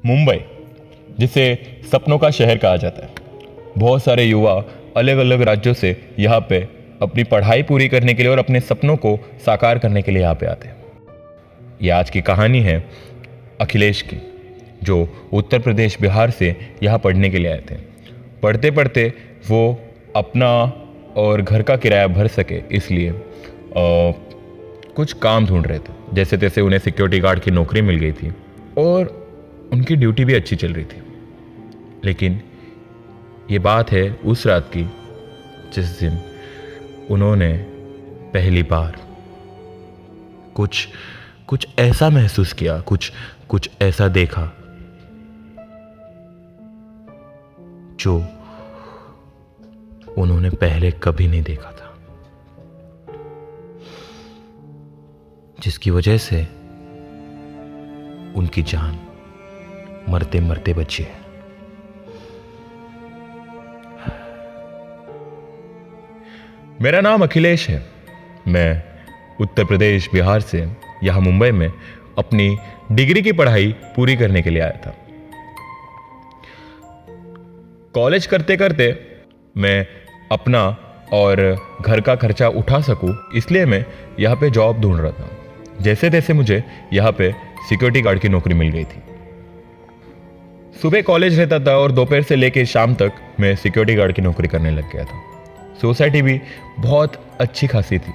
मुंबई, जिसे सपनों का शहर कहा जाता है। बहुत सारे युवा अलग अलग राज्यों से यहाँ पे अपनी पढ़ाई पूरी करने के लिए और अपने सपनों को साकार करने के लिए यहाँ पे आते हैं। ये आज की कहानी है अखिलेश की, जो उत्तर प्रदेश बिहार से यहाँ पढ़ने के लिए आए थे। पढ़ते पढ़ते वो अपना और घर का किराया भर सके इसलिए कुछ काम ढूंढ रहे थे। जैसे तैसे उन्हें सिक्योरिटी गार्ड की नौकरी मिल गई थी और उनकी ड्यूटी भी अच्छी चल रही थी। लेकिन ये बात है उस रात की जिस दिन उन्होंने पहली बार कुछ ऐसा महसूस किया, कुछ ऐसा देखा जो उन्होंने पहले कभी नहीं देखा था, जिसकी वजह से उनकी जान मरते मरते बची है। मेरा नाम अखिलेश है। मैं उत्तर प्रदेश बिहार से यहाँ मुंबई में अपनी डिग्री की पढ़ाई पूरी करने के लिए आया था। कॉलेज करते करते मैं अपना और घर का खर्चा उठा सकूं, इसलिए मैं यहाँ पे जॉब ढूंढ रहा था। जैसे तैसे मुझे यहाँ पे सिक्योरिटी गार्ड की नौकरी मिल गई थी। सुबह कॉलेज रहता था और दोपहर से लेकर शाम तक मैं सिक्योरिटी गार्ड की नौकरी करने लग गया था। सोसाइटी भी बहुत अच्छी खासी थी,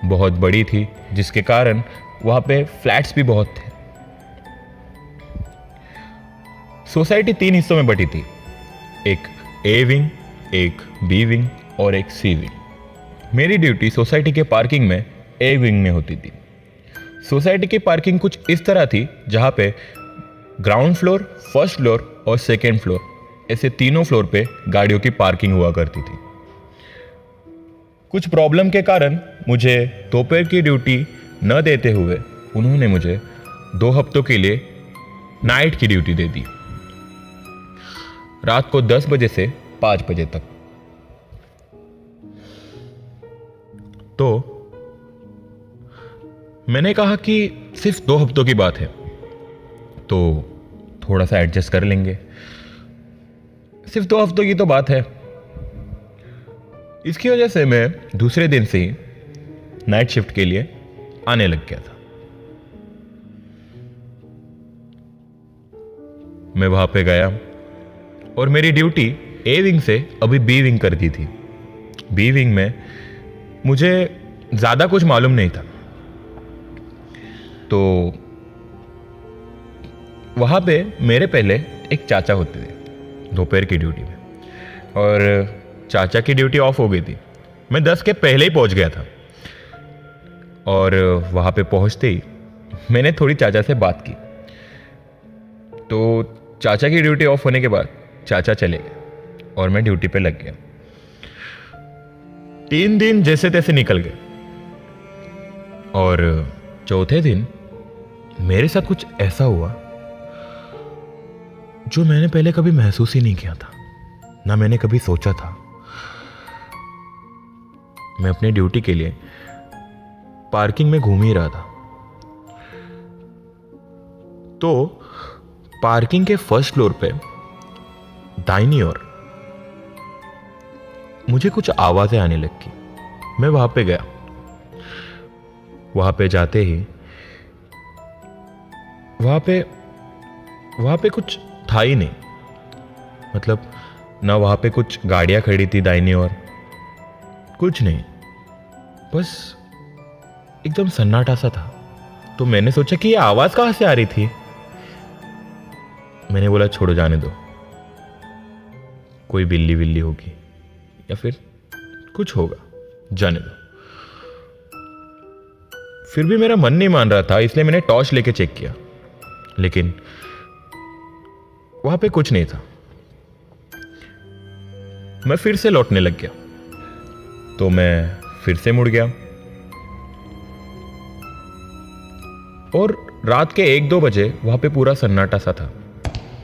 बहुत बड़ी थी, जिसके कारण वहाँ पे फ्लैट्स भी बहुत थे। सोसाइटी 3 हिस्सों में बटी थी, एक ए विंग, एक बी विंग और एक सी विंग। मेरी ड्यूटी सोसाइटी के पार्किंग में ए विंग में होती थी। सोसाइटी की पार्किंग कुछ इस तरह थी जहाँ पे ग्राउंड फ्लोर, फर्स्ट फ्लोर और सेकेंड फ्लोर, ऐसे तीनों फ्लोर पे गाड़ियों की पार्किंग हुआ करती थी। कुछ प्रॉब्लम के कारण मुझे दोपहर की ड्यूटी न देते हुए उन्होंने मुझे 2 हफ्तों के लिए नाइट की ड्यूटी दे दी, रात को 10 बजे से 5 बजे तक। तो मैंने कहा कि सिर्फ 2 हफ्तों की बात है तो थोड़ा सा एडजस्ट कर लेंगे, सिर्फ 2 हफ्तों की तो बात है। इसकी वजह से मैं दूसरे दिन से ही नाइट शिफ्ट के लिए आने लग गया था। मैं वहां पे गया और मेरी ड्यूटी ए विंग से अभी बी विंग कर दी थी। बी विंग में मुझे ज़्यादा कुछ मालूम नहीं था, तो वहाँ पे मेरे पहले एक चाचा होते थे दोपहर की ड्यूटी में, और चाचा की ड्यूटी ऑफ हो गई थी। मैं 10 के पहले ही पहुँच गया था और वहाँ पे पहुँचते ही मैंने थोड़ी चाचा से बात की। तो चाचा की ड्यूटी ऑफ होने के बाद चाचा चले गए और मैं ड्यूटी पे लग गया। 3 दिन जैसे तैसे निकल गए और चौथे दिन मेरे साथ कुछ ऐसा हुआ जो मैंने पहले कभी महसूस ही नहीं किया था, ना मैंने कभी सोचा था। मैं अपनी ड्यूटी के लिए पार्किंग में घूम ही रहा था, तो पार्किंग के फर्स्ट फ्लोर पे दाहिनी ओर मुझे कुछ आवाजें आने लगी। मैं वहां पे गया। वहां पे जाते ही वहां पे कुछ था ही नहीं। मतलब ना वहां पे कुछ गाड़ियां खड़ी थी दाहिनी ओर, कुछ नहीं, बस एकदम सन्नाटा सा था। तो मैंने सोचा कि ये आवाज कहां से आ रही थी। मैंने बोला छोड़ो, जाने दो, कोई बिल्ली विल्ली होगी या फिर कुछ होगा, जाने दो। फिर भी मेरा मन नहीं मान रहा था, इसलिए मैंने टॉर्च लेके चेक किया, लेकिन वहां पे कुछ नहीं था। मैं फिर से लौटने लग गया, तो मैं फिर से मुड़ गया और रात के 1-2 बजे वहां पे पूरा सन्नाटा सा था।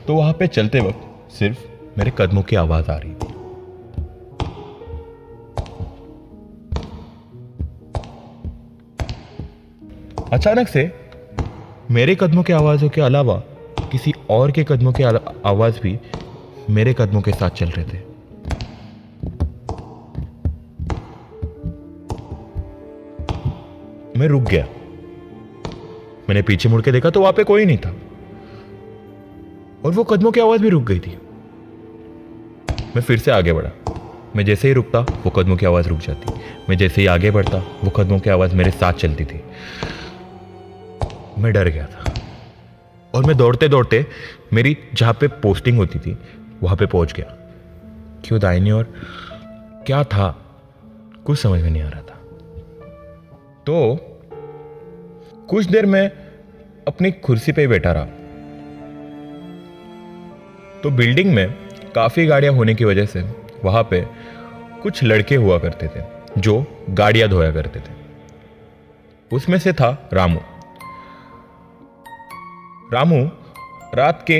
तो वहां पे चलते वक्त सिर्फ मेरे कदमों की आवाज आ रही थी। अचानक से मेरे कदमों की आवाजों के अलावा किसी और के कदमों की आवाज भी मेरे कदमों के साथ चल रहे थे। मैं रुक गया। मैंने पीछे मुड़ के देखा तो वहां पे कोई नहीं था और वो कदमों की आवाज भी रुक गई थी। मैं फिर से आगे बढ़ा। मैं जैसे ही रुकता वो कदमों की आवाज रुक जाती। मैं जैसे ही आगे बढ़ता वो कदमों की आवाज मेरे साथ चलती थी। मैं डर गया था और मैं दौड़ते दौड़ते मेरी जहां पे पोस्टिंग होती थी वहां पे पहुंच गया। क्यों दाहिनी ओर क्या था कुछ समझ में नहीं आ रहा था। तो कुछ देर मैं अपनी कुर्सी पे ही बैठा रहा। तो बिल्डिंग में काफी गाड़ियां होने की वजह से वहां पे कुछ लड़के हुआ करते थे जो गाड़ियां धोया करते थे। उसमें से था रामू। रामू रात के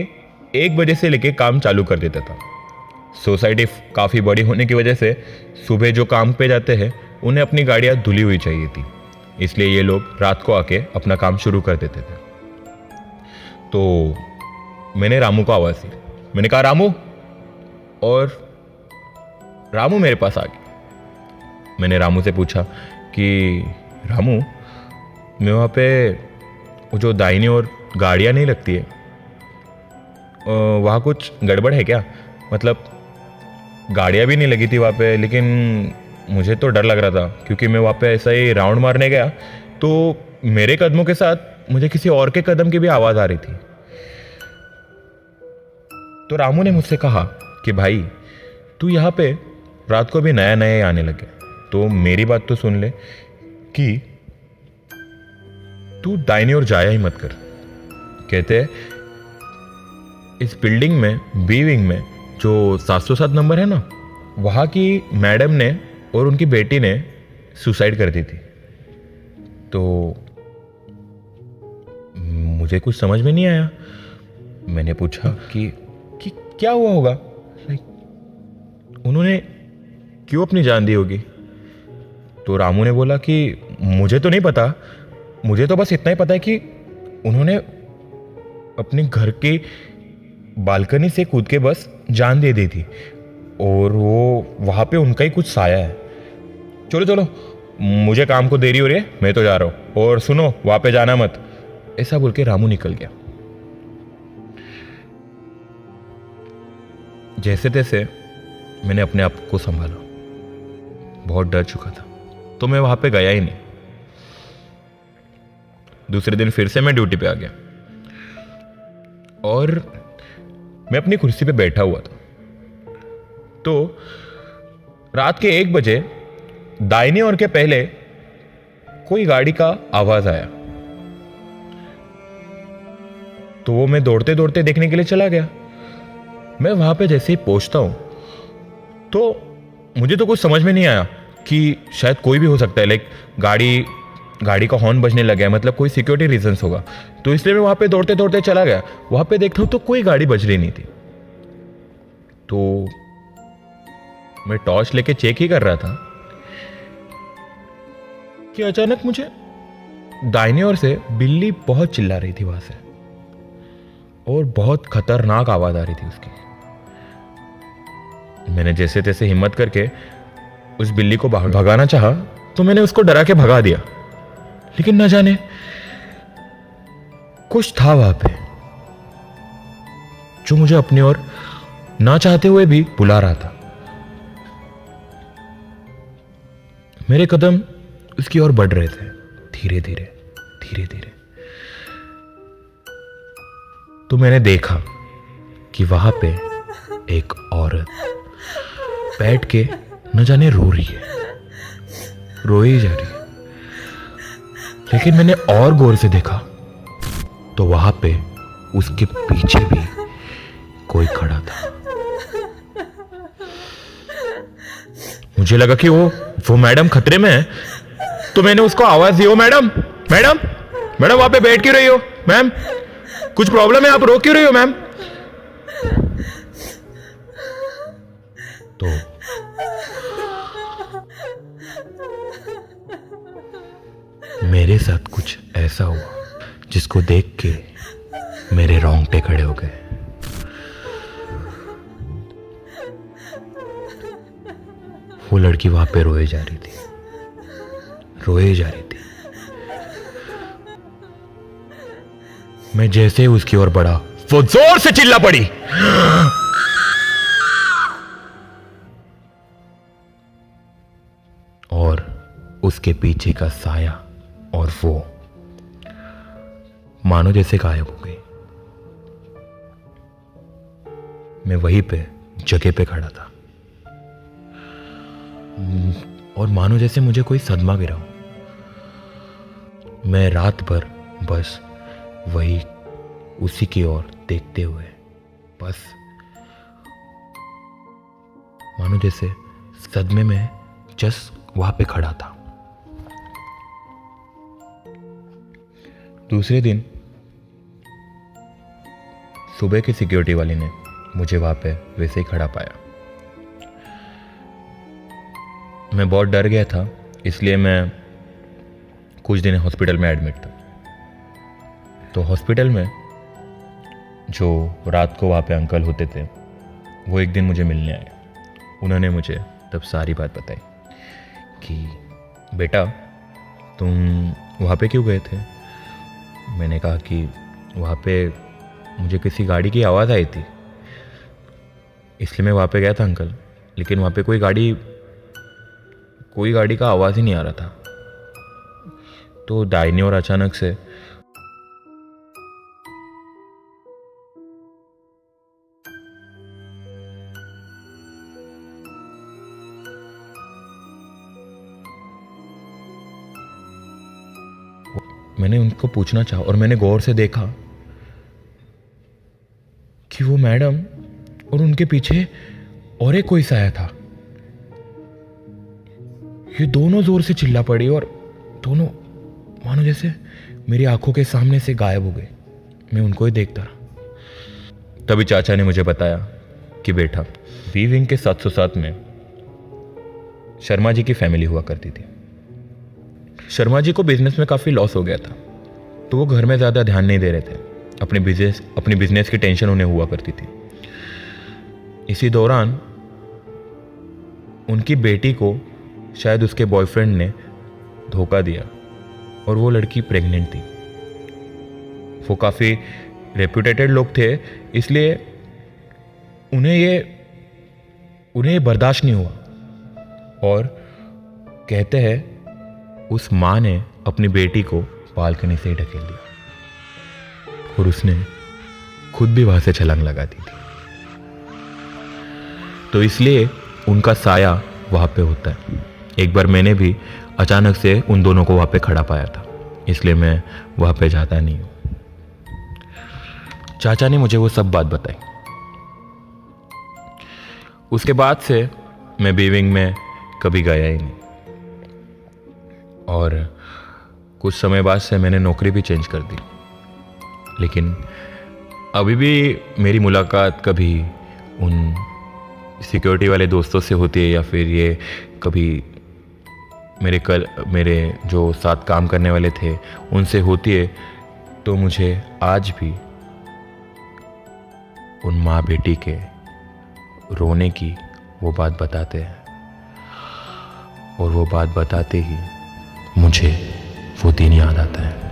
1 बजे से लेके काम चालू कर देता था। सोसाइटी काफी बड़ी होने की वजह से सुबह जो काम पे जाते हैं उन्हें अपनी गाड़ियां धुली हुई चाहिए थी, इसलिए ये लोग रात को आके अपना काम शुरू कर देते थे। तो मैंने रामू को आवाज दी। मैंने कहा रामू, और रामू मेरे पास आ गया। मैंने रामू से पूछा कि रामू, मैं वहाँ पे वो जो दाहिनी ओर गाड़ियाँ नहीं लगती है वहाँ कुछ गड़बड़ है क्या? मतलब गाड़ियाँ भी नहीं लगी थी वहाँ पे, लेकिन मुझे तो डर लग रहा था क्योंकि मैं वहाँ पे ऐसा ही राउंड मारने गया तो मेरे कदमों के साथ मुझे किसी और के कदम की भी आवाज़ आ रही थी। तो रामू ने मुझसे कहा कि भाई तू यहाँ पे रात को भी नया नया आने लगे, तो मेरी बात तो सुन ले कि तू दाहिनी ओर जाया ही मत कर। कहते इस बिल्डिंग में बी विंग में जो 707 नंबर है ना, वहाँ की मैडम ने और उनकी बेटी ने सुसाइड कर दी थी। तो मुझे कुछ समझ में नहीं आया। मैंने पूछा कि क्या हुआ होगा, उन्होंने क्यों अपनी जान दी होगी? तो रामू ने बोला कि मुझे तो नहीं पता, मुझे तो बस इतना ही पता है कि उन्होंने अपने घर की बालकनी से कूद के बस जान दे दी थी और वो वहाँ पे उनका ही कुछ साया है। चलो चलो, मुझे काम को देरी हो रही है, मैं तो जा रहा हूँ, और सुनो वहाँ पे जाना मत। ऐसा बोल के रामू निकल गया। जैसे तैसे मैंने अपने आप को संभाला। बहुत डर चुका था तो मैं वहां पे गया ही नहीं। दूसरे दिन फिर से मैं ड्यूटी पे आ गया और मैं अपनी कुर्सी पे बैठा हुआ था। तो रात के 1 बजे दाहिनी ओर के पहले कोई गाड़ी का आवाज आया। तो वो मैं दौड़ते दौड़ते देखने के लिए चला गया। मैं वहां पे जैसे ही पहुंचता हूं तो मुझे तो कुछ समझ में नहीं आया कि शायद कोई भी हो सकता है, लाइक गाड़ी का हॉर्न बजने लगा है, मतलब कोई सिक्योरिटी रीजंस होगा। तो इसलिए मैं वहां पे दौड़ते दौड़ते चला गया। वहां पे देखता हूं तो कोई गाड़ी बज रही नहीं थी। तो मैं टॉर्च लेके चेक ही कर रहा था कि अचानक मुझे दाहिनी ओर से बिल्ली बहुत चिल्ला रही थी वहां से, और बहुत खतरनाक आवाज आ रही थी उसकी। मैंने जैसे तैसे हिम्मत करके उस बिल्ली को भगाना चाहा तो मैंने उसको डरा के भगा दिया, लेकिन न जाने कुछ था वहां पे जो मुझे अपनी ओर ना चाहते हुए भी बुला रहा था। मेरे कदम उसकी ओर बढ़ रहे थे, धीरे धीरे धीरे धीरे। तो मैंने देखा कि वहां पे एक औरत बैठ के न जाने रो रही है, रोई जा रही है। लेकिन मैंने और गौर से देखा तो वहां पे उसके पीछे भी कोई खड़ा था। मुझे लगा कि वो मैडम खतरे में है, तो मैंने उसको आवाज दी, ओ मैडम मैडम मैडम वहां पे बैठ क्यों रही हो? मैम कुछ प्रॉब्लम है, आप रो क्यों रही हो मैम? तो मेरे साथ कुछ ऐसा हुआ जिसको देख के मेरे रोंगटे खड़े हो गए। वो लड़की वहां पे रोए जा रही थी, रोए जा रही थी। मैं जैसे ही उसकी ओर बढ़ा, वो जोर से चिल्ला पड़ी। और उसके पीछे का साया और वो मानो जैसे गायब हो गई। मैं वहीं पे जगह पे खड़ा था और मानो जैसे मुझे कोई सदमा गिरा हो। मैं रात भर बस वही उसी की ओर देखते हुए, बस मानो जैसे सदमे में जस्ट वहां पे खड़ा था। दूसरे दिन सुबह की सिक्योरिटी वाली ने मुझे वहां पे वैसे ही खड़ा पाया। मैं बहुत डर गया था, इसलिए मैं कुछ दिन हॉस्पिटल में एडमिट था। तो हॉस्पिटल में जो रात को वहाँ पे अंकल होते थे, वो एक दिन मुझे मिलने आए। उन्होंने मुझे तब सारी बात बताई कि बेटा तुम वहाँ पे क्यों गए थे। मैंने कहा कि वहाँ पे मुझे किसी गाड़ी की आवाज़ आई थी, इसलिए मैं वहाँ पे गया था अंकल। लेकिन वहाँ पे कोई गाड़ी का आवाज़ ही नहीं आ रहा था। तो दाहिनी ओर अचानक से मैंने उनको पूछना चाहा और मैंने गौर से देखा कि वो मैडम और उनके पीछे और एक कोई साया था। ये दोनों जोर से चिल्ला पड़ी और दोनों मानो जैसे मेरी आंखों के सामने से गायब हो गए। मैं उनको ही देखता रहा। तभी चाचा ने मुझे बताया कि बेटा बी विंग के 707 में शर्मा जी की फैमिली हुआ करती थी। शर्मा जी को बिजनेस में काफ़ी लॉस हो गया था, तो वो घर में ज़्यादा ध्यान नहीं दे रहे थे। अपनी बिजनेस की टेंशन उन्हें हुआ करती थी। इसी दौरान उनकी बेटी को शायद उसके बॉयफ्रेंड ने धोखा दिया और वो लड़की प्रेग्नेंट थी। वो काफ़ी रेप्यूटेटेड लोग थे, इसलिए उन्हें ये बर्दाश्त नहीं हुआ और कहते हैं उस माँ ने अपनी बेटी को बालकनी से ही ढकेल दिया और उसने खुद भी वहां से छलांग लगा दी थी। तो इसलिए उनका साया वहां पे होता है। एक बार मैंने भी अचानक से उन दोनों को वहां पे खड़ा पाया था, इसलिए मैं वहां पे जाता नहीं हूं। चाचा ने मुझे वो सब बात बताई। उसके बाद से मैं बी विंग में कभी गया ही नहीं और कुछ समय बाद से मैंने नौकरी भी चेंज कर दी। लेकिन अभी भी मेरी मुलाकात कभी उन सिक्योरिटी वाले दोस्तों से होती है या फिर ये कभी मेरे जो साथ काम करने वाले थे उनसे होती है, तो मुझे आज भी उन माँ बेटी के रोने की वो बात बताते हैं और वो बात बताते ही मुझे वो दिन याद आता है।